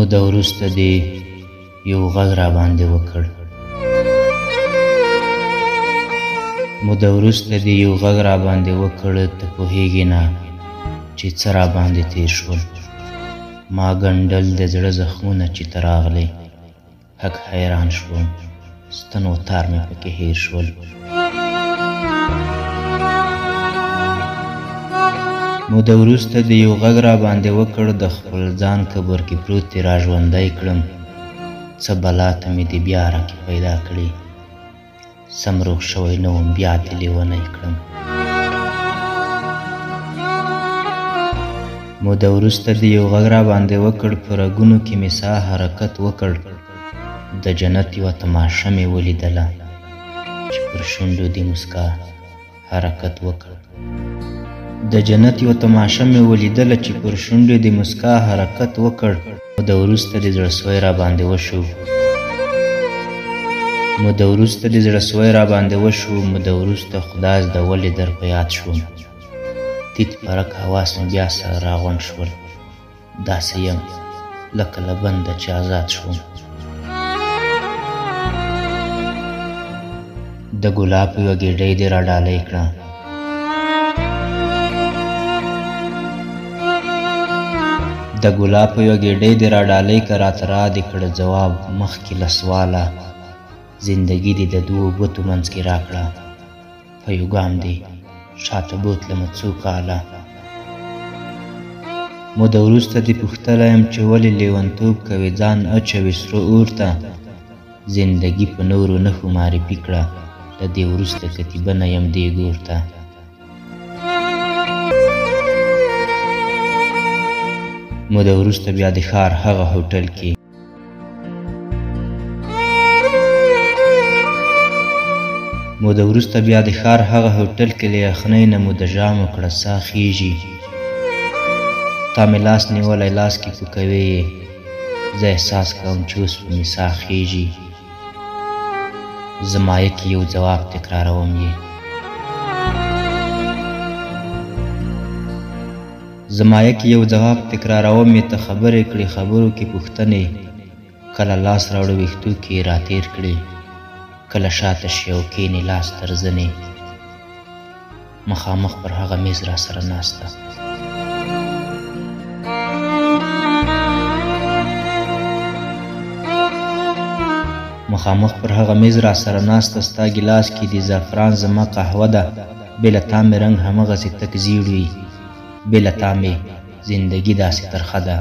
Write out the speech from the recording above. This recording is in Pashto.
موده وروسته دې یو غږ راباندې وکړ. موده وروسته دې یو غږ راباندې وکړ، ته پوهېږې نه چې څه راباندې تېر شول. ما ګنډل د زړه زخمونه چې ته راغلې، حق حیران شوم، ستن و تار مې پکې هېر شول. موده وروسته دې یو غږ راباندې وکړ، د خپل ځان قبر کې پروت دې را ژوندی کړم. څه بلا ته مې دې بیا راکې پیدا کړې، سم روغ شوی نه وم بیا دې لیونی کړم. موده وروسته دې یو غږ راباندې وکړ، په رګونو کې مې ساه حرکت وکړ. د جنت یوه تماشه مې ولیدله چې پر شونډو دې مسکا حرکت وکړ. د جنت یوه تماشه مې ولیدله چې پر شونډو دې مسکا حرکت وکړ. موده وروسته دې زړه سوی راباندې وشو، موده وروسته دې زړه سوی راباندې وشو. موده وروسته خدای زده ولې در په یاد شوم. تیت پرک حواس مې بیا سره راغونډ شول، داسې یم لکه له بنده چې آزاد شوم. د ګلاب یوه ګېډۍ دې را ډالۍ کړه، د ګلاب په یوه ګېډۍ دې را ډالۍ کړه. راته را دې کړه ځواب مخکې له سواله، زندګي دې د دوو ګوتو منځ کې راکړه. په یو ګام دې شاته بوتلمه څو کاله. موده وروسته دې پوښتلی یم چې ولې لیونتوب کوې ځان اچوې سره اور ته. زندګي په نورو نښو معرفي کړه، له دې وروسته کتیبه نه یم دې ګور ته. موده وروسته بیا د ښار هغه هوټل کې موده وروسته بیا د ښار هغه هوټل کې له یخنۍ نه مو د ژامو کړه ساه خیژي. تا مې لاس نیولی لاس کې پوکوې یې، زه احساس کوم چې اوس په مې ساه خیژي. زمایه کې یو ځواب تکراروم یې، زمایه کې یو ځواب تکراروم یې. ته خبرې کړې خبرو کې پوښتنې، کله لاس راوړه ویښتو کې یې راتېر کړې، کله شاته شي او کښېنې لاس تر زنې. مخامخ پر هغه میز را سره ناسته، مخامخ پر هغه میز را سره ناسته. ستا ګیلاس کې د زعفران زما قهوه ده، بې له تا مې رنګ همغسې تک زیړ وي، بې له تا مې زندګي داسې ترخه ده.